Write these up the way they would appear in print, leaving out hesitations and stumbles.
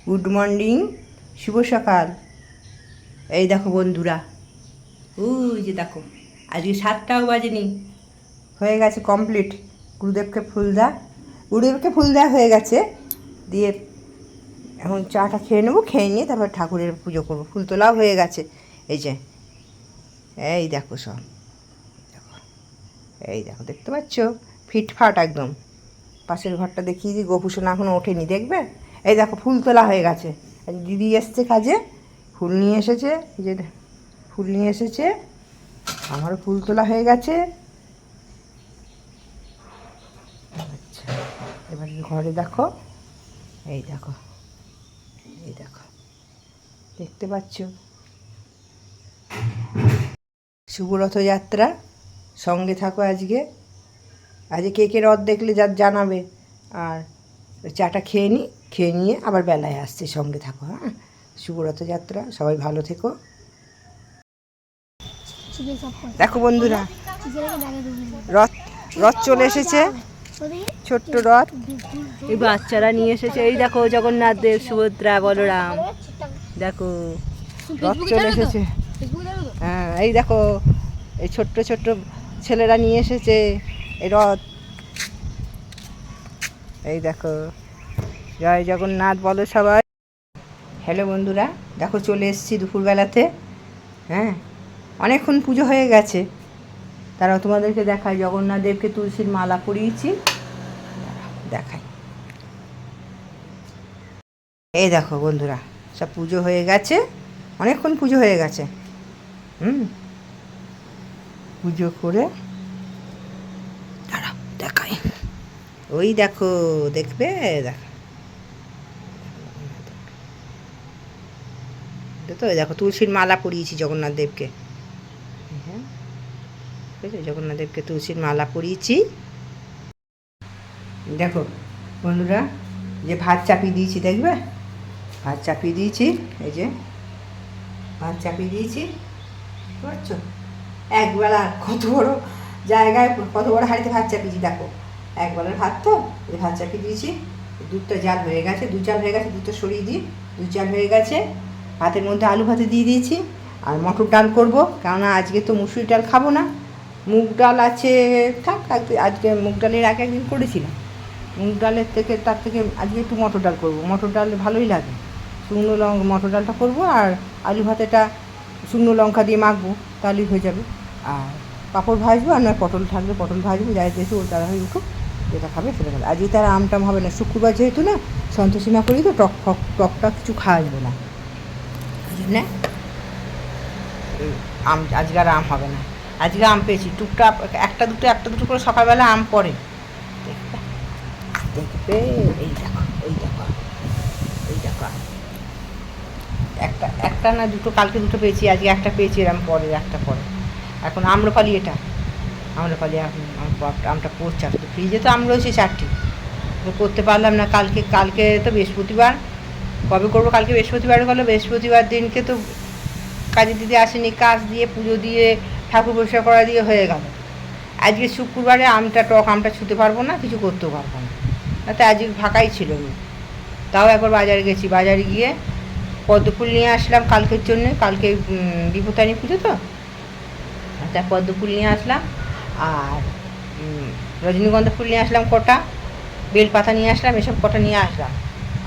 Good morning, শুভ সকাল। এই দেখো বন্ধুরা, ওই যে দেখো, আজকে 7টাও বাজেনি, হয়ে গেছে কমপ্লিট। গুরুদেবকে ফুল দেওয়া হয়ে গেছে। দিয়ে এখন চাটা খেয়ে নেবো, খেয়ে নিয়ে তারপর ঠাকুরের পুজো করবো। ফুল তোলাও হয়ে গেছে। এই যে এই দেখো সব, দেখো এই দেখো, দেখতে পাচ্ছ? ফিটফাট একদম। পাশের ঘরটা দেখিয়ে দিই, গোপুসোনা এখনও ওঠেনি, দেখবে? এই দেখো ফুল তোলা হয়ে গেছে। আজ দিদি এসছে কাজে, ফুল নিয়ে এসেছে। এই যে ফুল নিয়ে এসেছে, আমারও ফুল তোলা হয়ে গেছে। আচ্ছা, এবার ঘরে দেখো, এই দেখো, এই দেখো, দেখতে পাচ্ছ? শুভ রথযাত্রা, সঙ্গে থাকো আজকে। আজকে কে কে রথ দেখলে জানাবে। আর চাটা খেয়ে নিই, খেয়ে নিয়ে আবার বেলায় আসছে, সঙ্গে থাকো। হ্যাঁ, শুভ রথযাত্রা, সবাই ভালো থেকো। দেখো বন্ধুরা, রথ রথ চলে এসেছে, ছোট্ট রথ। এই বাচ্চারা নিয়ে এসেছে। এই দেখো জগন্নাথ দেব, সুভদ্রা, বলরাম, দেখো রথ চলে এসেছে। হ্যাঁ, এই দেখো, এই ছোট্ট ছোট্ট ছেলেরা নিয়ে এসেছে এই রথ। এই দেখো, জয় জগন্নাথ বলো সবাই। হ্যালো বন্ধুরা, দেখো চলে এসেছি দুপুরবেলাতে। হ্যাঁ, অনেকক্ষণ পুজো হয়ে গেছে। তারাও তোমাদেরকে দেখাই, জগন্নাথ দেবকে তুলসীর মালা পরিয়েছি, দেখাই। এই দেখো বন্ধুরা, সব পুজো হয়ে গেছে, অনেকক্ষণ পুজো হয়ে গেছে। পুজো করে দাঁড়াও দেখাই। ওই দেখো, দেখবে? দেখো তো, দেখো তুলসীর মালা পরিয়েছি জগন্নাথ দেবকে। হ্যাঁ, জগন্নাথ দেবকে তুলসীর মালা পরিয়েছি। দেখো বন্ধুরা, যে ভাত চাপিয়ে দিয়েছি, দেখবে? ভাত চাপিয়ে দিয়েছি, এই যে ভাত চাপিয়ে দিয়েছি, বুঝতে পারছো? একবেলা কত বড় জায়গায়, কত বড় হাঁড়িতে ভাত চাপিয়েছি, দেখো। একবেলার ভাত তো, ভাত চাপিয়ে দিয়েছি। দুধটা জাল হয়ে গেছে, 2 চাল হয়ে গেছে, দুধটা সরিয়ে দিই। 2 চাল হয়ে গেছে। ভাতের মধ্যে আলু ভাতে দিয়ে দিয়েছি। আর মটর ডাল করবো, কেননা আজকে তো মুসুরি ডাল খাবো না। মুগ ডাল আছে, থাক। আজকে মুগ ডালের আগে একদিন করেছিলাম, মুগ ডালের থেকে তার থেকে আজকে একটু মটর ডাল করবো। মটর ডাল ভালোই লাগে। শুকনো লঙ্কা মটর ডালটা করবো, আর আলু ভাতেটা শুকনো লঙ্কা দিয়ে মাখবো, তাহলেই হয়ে যাবে। আর পাঁপড় ভাজবো, আর নয় পটল থাকলে পটল ভাজবো, যাই দেখি ওর তারা হয়ে উঠুক, যেটা খাবে সেটা খাবে। আজকে তার আমটাম হবে না, শুক্রবার যেহেতু না, সন্তোষীমা করি তো, টকটা কিছু খাওয়া যাবে না, ওই জন্যে আজকে আর আম হবে না। আজকে আম পেয়েছি টুকটাক, একটা দুটো করে সকালবেলা আম পড়ে, দেখবে? দেখবে, এই দেখো, এই দেখো, এই দেখো, একটা না দুটো, কালকে দুটো পেয়েছি, আজকে একটা পেয়েছি, এরম পরে একটা পরে। এখন আম্রপালি, এটা আম্রপালি, এখন আমটা পড়ছে। আসলে ফ্রিজে তো আম রয়েছে 4টি, করতে পারলাম না। কালকে তো বৃহস্পতিবার, কবে করবো? কালকে বৃহস্পতিবার হলো, বৃহস্পতিবার দিনকে তো কাজে দিদি আসেনি, কাজ দিয়ে পুজো দিয়ে ঠাকুর পরিষ্কার করা দিয়ে হয়ে গেল। আজকে শুক্রবারে টক আমটা ছুতে পারবো না, কিছু করতেও পারবো না, তাতে আজকে ফাঁকাই ছিল। তাও একবার বাজারে গেছি, বাজারে গিয়ে পদ্মফুল নিয়ে আসলাম কালকের জন্যে। কালকে বিপত্তারিণী পুজো তো, তা পদ্মফুল নিয়ে আসলাম। আর রজনীগন্ধা ফুল নিয়ে আসলাম কটা, বেলপাতা নিয়ে আসলাম, এসব কটা নিয়ে আসলাম।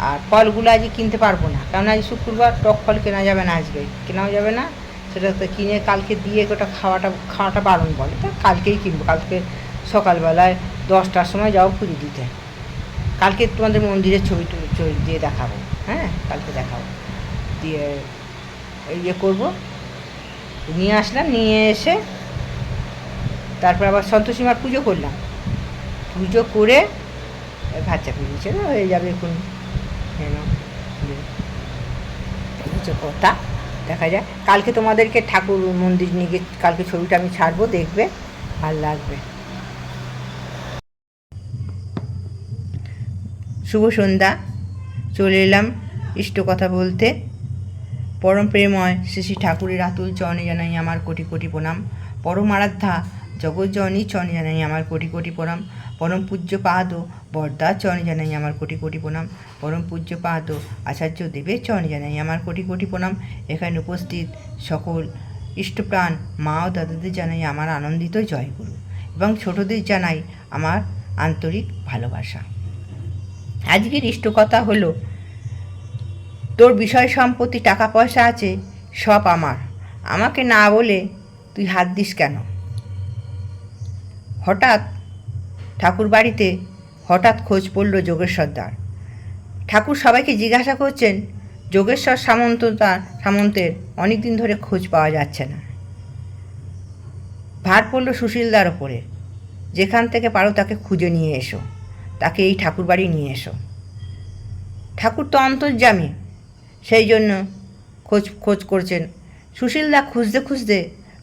আর ফলগুলো আজকে কিনতে পারবো না, কারণ আজ শুক্রবার, টক ফল কেনা যাবে না, আজকে কেনাও যাবে না। সেটা তো কিনে কালকে দিয়ে ওটা খাওয়াটা বারণ বলে, তা কালকেই কিনবো। কালকে সকালবেলায় 10টার সময় যাও পুজো দিতে। কালকে তোমাদের মন্দিরের ছবি দিয়ে দেখাবো। হ্যাঁ, কালকে দেখাবো, দিয়ে ইয়ে করবো। নিয়ে আসলাম, নিয়ে এসে তারপর আবার সন্তোষীমার পুজো করলাম। পুজো করে ভাত চাপিয়ে দিয়েছে, না হয়ে যাবে এখন। কিছু কথা দেখা যায়। কালকে তোমাদেরকে ঠাকুর মন্দির নিয়ে গিয়ে কালকে ছবিটা আমি ছাড়বো, দেখবে, ভাল লাগবে। শুভ সন্ধ্যা, চলে এলাম ইষ্ট কথা বলতে। পরম প্রেমময় শ্রী শ্রী ঠাকুরের আতুল চরণে জানাই আমার কোটি কোটি প্রণাম। পরম আরাধ্যা জগৎজননী চরণে জানাই আমার কোটি কোটি প্রণাম। পরম পূজ্য পাদ বরদার চরণে জানাই আমার কোটি কোটি প্রণাম। পরম পূজ্য পাদ আচার্য দেবের চরণে জানাই আমার কোটি কোটি প্রণাম। এখানে উপস্থিত সকল ইষ্টপ্রাণ মা ও দাদাদের জানাই আমার আনন্দিত জয়গুরু, এবং ছোটদের জানাই আমার আন্তরিক ভালোবাসা। আজকের ইষ্টকথা হলো, তোর বিষয় সম্পত্তি টাকা পয়সা আছে সব আমার, আমাকে না বলে তুই হাত দিস কেন? হঠাৎ ঠাকুর বাড়িতে খোঁজ পড়ল যোগেশ্বরদার। ঠাকুর সবাইকে জিজ্ঞাসা করছেন, যোগেশ্বর সামন্তের অনেক দিন ধরে খোঁজ পাওয়া যাচ্ছে না। ভার পড়ল সুশীলদার ওপরে, যেখান থেকে পারো তাকে খুঁজে নিয়ে এসো, তাকে এই ঠাকুর বাড়ি নিয়ে এসো। ঠাকুর তো অন্তর্যামী, সেই জন্য খোঁজ করছেন। সুশীলদা খুঁজতে খুঁজতে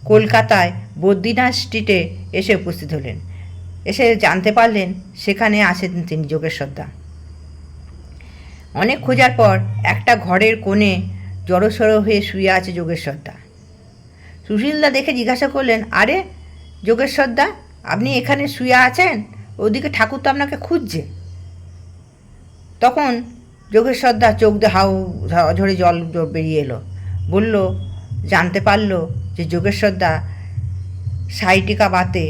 কলকাতায় বদ্রীনাথ স্ট্রিটে এসে উপস্থিত হলেন। এসে জানতে পারলেন সেখানে আছেন তিনি যোগেশ্বরদা। অনেক খোঁজার পর একটা ঘরের কোণে জড়সড় হয়ে শুয়ে আছে যোগেশ্বরদা। সুশীলদা দেখে জিজ্ঞাসা করলেন, আরে যোগেশ্বরদা, আপনি এখানে শুয়ে আছেন? ওদিকে ঠাকুর তো আপনাকে খুঁজছে। তখন যোগেশ্বরদা চোখ দিয়ে হাউ ঝরে জল বেরিয়ে এলো। বলল, জানতে পারল যে যোগেশ্বরদা সাইটিকা বাতে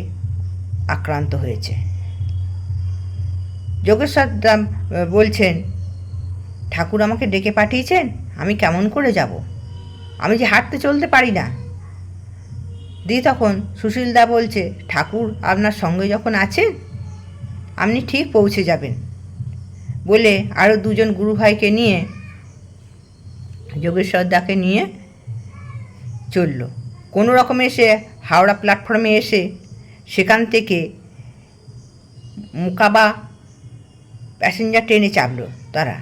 আক্রান্ত হয়েছে। যোগেশ্বরদা বলছেন, ঠাকুর আমাকে ডেকে পাঠিয়েছেন, আমি কেমন করে যাব? আমি যে হাঁটতে চলতে পারি না। দিয়ে তখন সুশীলদা বলছে, ঠাকুর আপনার সঙ্গে যখন আছেন আপনি ঠিক পৌঁছে যাবেন বলে আরও দুজন গুরুভাইকে নিয়ে যোগেশ্বরদাকে নিয়ে চলল। কোনো রকমে এসে হাওড়া প্ল্যাটফর্মে এসে সেখান থেকে মোকাবা প্যাসেঞ্জার ট্রেনে চাপলো। তারা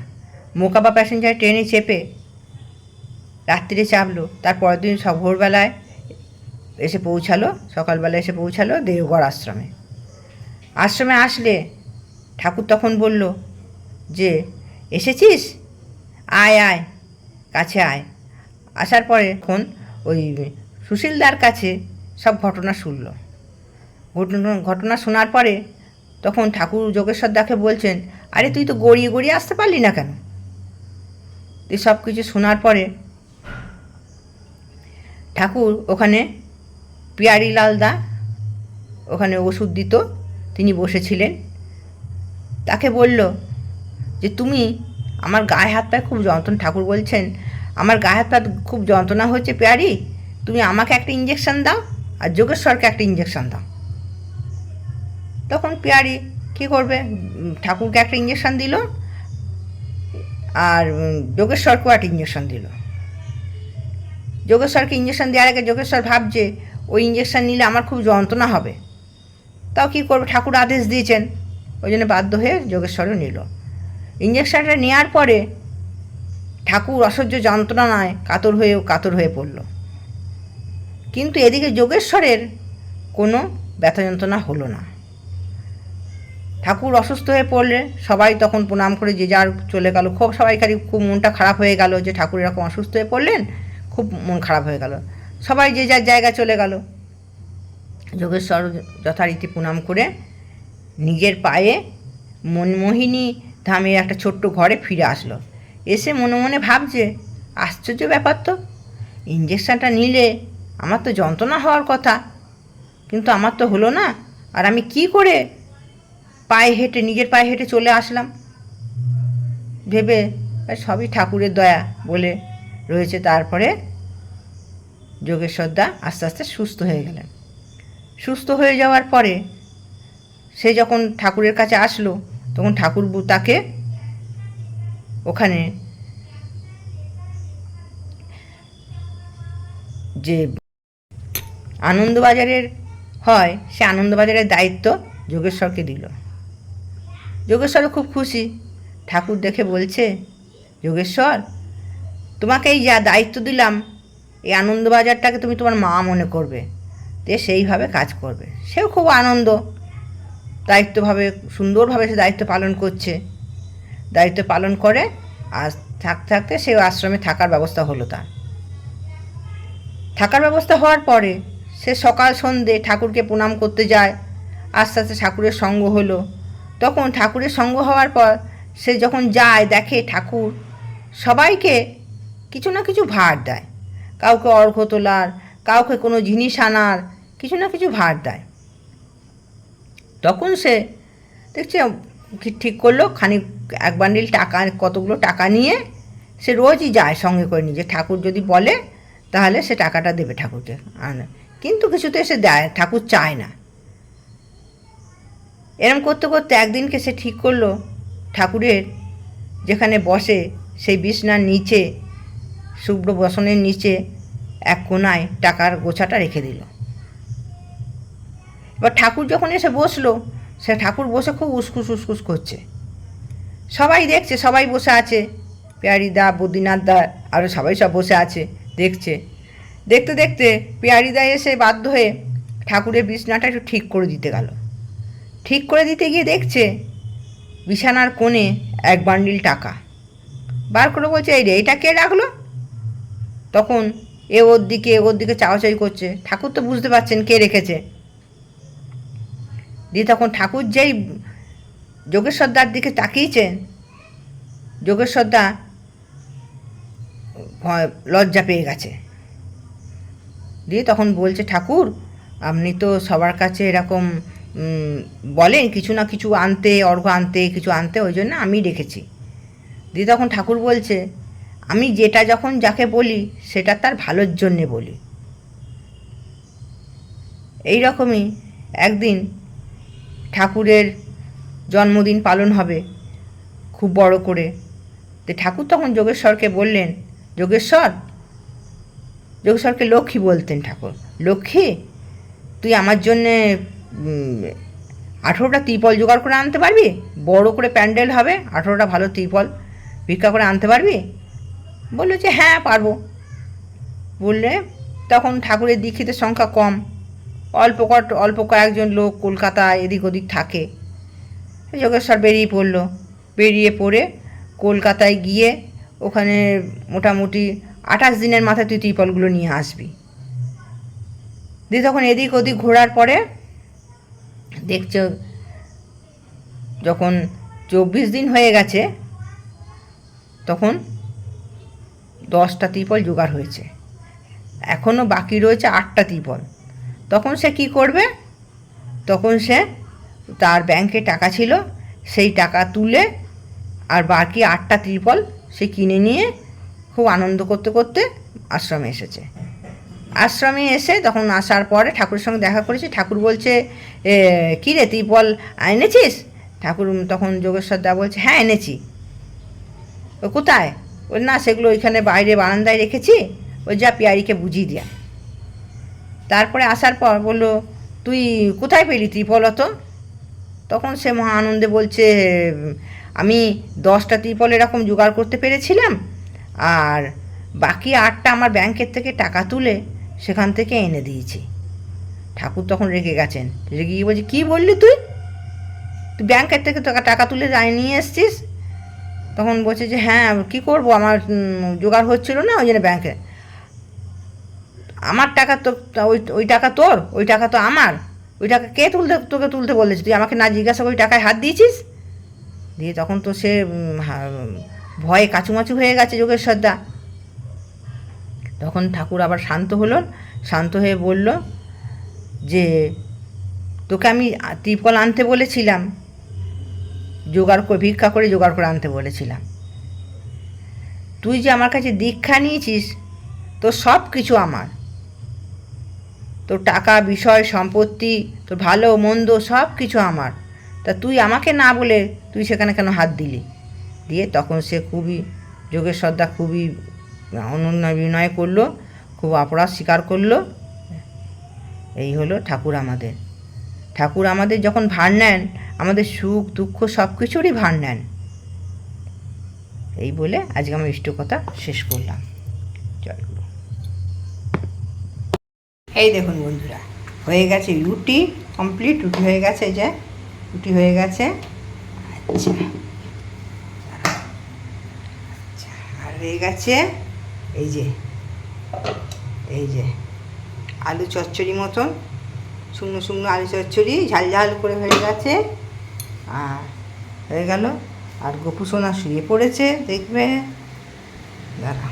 মোকাবা প্যাসেঞ্জার ট্রেনে চেপে রাত্রিরে চাপলো। তার পরের দিন সব ভোরবেলায় এসে পৌঁছালো, সকালবেলা এসে পৌঁছালো দেওঘর আশ্রমে। আশ্রমে আসলে ঠাকুর তখন বলল যে, এসেছিস, আয় আয়, কাছে আয়। আসার পরে এখন ওই সুশীলদার কাছে সব ঘটনা শুনল। ঘটনা শোনার পরে তখন ঠাকুর যোগেশ্বরদাকে বলছেন, আরে তুই তো গড়িয়ে গড়িয়ে আসতে পারলি না কেন? তুই সব কিছু শোনার পরে ঠাকুর ওখানে পিয়ারিলাল দা ওখানে ওষুধ দিত, তিনি বসেছিলেন। তাকে বলল যে, তুমি আমার গায়ে হাত পায়ে খুব যন্ত্রণা, ঠাকুর বলছেন আমার গায়ে হাত পা খুব যন্ত্রণা হচ্ছে পিয়ারি, তুমি আমাকে একটা ইঞ্জেকশন দাও আর যোগেশ্বরকে একটা ইঞ্জেকশন দাও। তখন পিয়ারি কী করবে, ঠাকুরকে একটা ইঞ্জেকশন দিল আর যোগেশ্বরকেও একটা ইঞ্জেকশন দিল। যোগেশ্বরকে ইঞ্জেকশন দেওয়ার আগে যোগেশ্বর ভাবছে ওই ইঞ্জেকশন নিলে আমার খুব যন্ত্রণা হবে, তাও কী করবে, ঠাকুর আদেশ দিয়েছেন, ওই জন্য বাধ্য হয়ে যোগেশ্বরও নিল। ইঞ্জেকশনটা নেওয়ার পরে ঠাকুর অসহ্য যন্ত্রণায় কাতর হয়ে পড়ল। কিন্তু এদিকে যোগেশ্বরের কোনো ব্যথা যন্ত্রণা হলো না। ঠাকুর অসুস্থ হয়ে পড়লে সবাই তখন প্রণাম করে যে যার চলে গেল। খুব মনটা খারাপ হয়ে গেল যে ঠাকুর এরকম অসুস্থ হয়ে পড়লেন, খুব মন খারাপ হয়ে গেল। সবাই যে যার জায়গায় চলে গেল। যোগেশ্বর যথারীতি প্রণাম করে নিজের পায়ে মনমোহিনী ধামের একটা ছোট্ট ঘরে ফিরে আসলো। এসে মনে মনে ভাবছে, আশ্চর্য ব্যাপার তো, ইঞ্জেকশনটা নিলে আমার তো যন্ত্রণা হওয়ার কথা, কিন্তু আমার তো হলো না, আর আমি কি করে নিজের পায়ে হেঁটে চলে আসলাম। ভেবে সবই ঠাকুরের দয়া বলে রয়েছে। তারপরে যোগেশ্বরদা আস্তে আস্তে সুস্থ হয়ে গেলেন। সুস্থ হয়ে যাওয়ার পরে সে যখন ঠাকুরের কাছে আসলো, তখন ঠাকুর তাকে ওখানে যে আনন্দবাজারের হয়, সে আনন্দবাজারের দায়িত্ব যোগেশ্বরকে দিল। যোগেশ্বরও খুব খুশি। ঠাকুর দেখে বলছে, যোগেশ্বর, তোমাকে এই যা দায়িত্ব দিলাম, এই আনন্দবাজারটাকে তুমি তোমার মা মনে করবে, তে সেইভাবে কাজ করবে। সেও খুব আনন্দ, সুন্দরভাবে সে দায়িত্ব পালন করছে। দায়িত্ব পালন করে আর থাকতে থাকতে সে আশ্রমে থাকার ব্যবস্থা হলো। তার থাকার ব্যবস্থা হওয়ার পরে সে সকাল সন্ধ্যে ঠাকুরকে প্রণাম করতে যায় আস্তে আস্তে ঠাকুরের সঙ্গ হলো। তখন ঠাকুরের সঙ্গ হওয়ার পর সে যখন যায় দেখে ঠাকুর সবাইকে কিছু না কিছু ভার দেয়, কাউকে অর্ঘ্য তোলার, কাউকে কোনো জিনিস আনার কিছু না কিছু ভার দেয়। তখন সে দেখছে ঠিক করলো খানিক এক বান্ডিল টাকা, কতগুলো টাকা নিয়ে সে রোজই যায় সঙ্গে করে নিয়ে, যে ঠাকুর যদি বলে তাহলে সে টাকাটা দেবে ঠাকুরকে। কিন্তু কিছুতে সে দেয়, ঠাকুর চায় না। এরম করতে করতে একদিনকে সে ঠিক করলো ঠাকুরের যেখানে বসে সেই বিছনার নিচে, শুভ্র বসনের নিচে এক কোনায় টাকার গোছাটা রেখে দিল। এবার ঠাকুর যখন এসে বসলো, সে ঠাকুর বসে খুব উসকুস উসকুস করছে। সবাই দেখছে, সবাই বসে আছে, পেয়ারিদা, বদ্রীনাথ দা, আরও সবাই সব বসে আছে দেখছে। দেখতে দেখতে পেয়ারিদা এসে বাধ্য হয়ে ঠাকুরের বিছনাটা একটু ঠিক করে দিতে গেল। ঠিক করে দিতে গিয়ে দেখছে বিছানার কোণে এক বান্ডিল টাকা বার করে বলছে, এই রে, এটা কে রাখলো? তখন ওর দিকে চাওয়াচাই করছে। ঠাকুর তো বুঝতে পারছেন কে রেখেছে। দিয়ে তখন ঠাকুর যেই যোগেশ্বরদার দিকে তাকিয়েছেন, যোগেশ্বরদা লজ্জা পেয়ে গেছে। দিয়ে তখন বলছে, ঠাকুর আপনি তো সবার কাছে এরকম বলেন কিছু না কিছু আনতে, অর্ঘ্য আনতে, কিছু আনতে, ওই জন্য আমি রেখেছি। দিয়ে তখন ঠাকুর বলছে, আমি যেটা যখন যাকে বলি সেটা তার ভালোর জন্যে বলি। এই রকমই একদিন ঠাকুরের জন্মদিন পালন হবে খুব বড় করে। তো ঠাকুর তখন যোগেশ্বরকে বললেন, যোগেশ্বরকে লক্ষ্মী বলতেন ঠাকুর, লক্ষ্মী তুই আমার জন্যে 18টা ত্রিপল জোগাড় করে আনতে পারবি? বড় করে প্যান্ডেল হবে, 18টা ভালো ত্রিপল ভিক্ষা করে আনতে পারবি? বললো যে হ্যাঁ পারবো। বললে তখন ঠাকুরের দীক্ষিতের সংখ্যা কম, অল্প কয়েকজন লোক কলকাতায় এদিক ওদিক থাকে। যোগেশ্বর বেরিয়ে পড়ে কলকাতায় গিয়ে ওখানে মোটামুটি 28 দিনের মাথায় তুই ত্রিপলগুলো নিয়ে আসবি। দিয়ে তখন এদিক ওদিক ঘোরার পরে দেখছো যখন 24 দিন হয়ে গেছে, তখন 10টা ত্রিপল জোগাড় হয়েছে, এখনও বাকি রয়েছে 8টা ত্রিপল। তখন সে কি করবে? তখন সে তার ব্যাংকে টাকা ছিল, সেই টাকা তুলে আর বাকি 8টা ত্রিপল সে কিনে নিয়ে খুব আনন্দ করতে করতে আশ্রমে এসেছে। আশ্রমে এসে তখন আসার পরে ঠাকুরের সঙ্গে দেখা করেছি। ঠাকুর বলছে, কী রে ত্রিপল এনেছিস? ঠাকুর তখন যোগেশ্বরদা বলছে, হ্যাঁ এনেছি। ও কোথায়? বল না, সেগুলো ওইখানে বাইরে বারান্দায় রেখেছি, ওই যা পিয়ারিকে বুঝিয়ে দেয়া। তারপরে আসার পর বললো, তুই কোথায় পেলি ত্রিপল অত? তখন সে মহা আনন্দে বলছে, আমি 10টা ত্রিপল এরকম জোগাড় করতে পেরেছিলাম, আর বাকি 8টা আমার ব্যাংকের থেকে টাকা তুলে সেখান থেকে এনে দিয়েছি। ঠাকুর তখন রেগে গেছেন, রেগে গিয়ে বলছে, কী বললি তুই ব্যাংকের থেকে টাকা তুলে নিয়ে এসছিস? তখন বলছে যে হ্যাঁ, কী করবো, আমার জোগাড় হচ্ছিল না, ওই জন্য ব্যাংকে। আমার টাকা তো ওই টাকা তোর, ওই টাকা তো আমার, ওই টাকা কে তোকে তুলতে বলেছে? তুই আমাকে না জিজ্ঞাসা করে টাকায় হাত দিয়েছিস? দিয়ে তখন তো সে ভয়ে কাচুমাচু হয়ে গেছে যোগেশ্বরদা। তখন ঠাকুর আবার শান্ত হয়ে বলল যে তোকে আমি ত্রিপল আনতে বলেছিলাম, ভিক্ষা করে জোগাড় করে আনতে বলেছিলাম। তুই যে আমার কাছে দীক্ষা নিয়েছিস, তোর সব কিছু আমার, তোর টাকা, বিষয়, সম্পত্তি, তোর ভালো মন্দ সব কিছু আমার, তা তুই আমাকে না বলে তুই সেখানে কেন হাত দিলি? দিয়ে তখন সে যোগেশ্বরদা খুবই বিনয় করলো, খুব অপরাধ স্বীকার করলো। এই হলো ঠাকুর আমাদের যখন ভার নেন, আমাদের সুখ দুঃখ সব কিছুরই ভার নেন। এই বলে আজকে আমার ইষ্টকথা শেষ করলাম। জয় গুরু। এই দেখুন বন্ধুরা, হয়ে গেছে রুটি কমপ্লিট, রুটি হয়ে গেছে, যে রুটি হয়ে গেছে। আচ্ছা, আর হয়ে গেছে এই যে আলু চচ্চড়ি মতন শুকনো শুকনো আলু চচ্চড়ি ঝাল ঝাল করে হয়ে গেছে, আর হয়ে গেল। আর গোপু সোনা শুয়ে পড়েছে, দেখবে, দাঁড়া,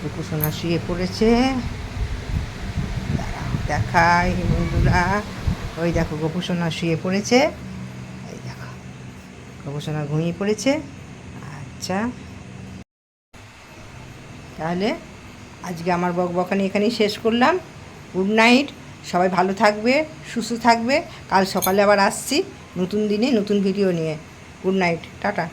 গোপু সোনা শুয়ে পড়েছে, দাঁড়াও দেখাই বন্ধুরা, ওই দেখো গোপু সোনা শুয়ে পড়েছে, এই দেখো গোপু সোনা ঘুমিয়ে পড়েছে। আচ্ছা, তাহলে আজকে আমার বকবকানি এখানেই শেষ করলাম। গুড নাইট, সবাই ভালো থাকবে, সুস্থ থাকবে। কাল সকালে আবার আসছি নতুন দিনে নতুন ভিডিও নিয়ে। Good night, tata.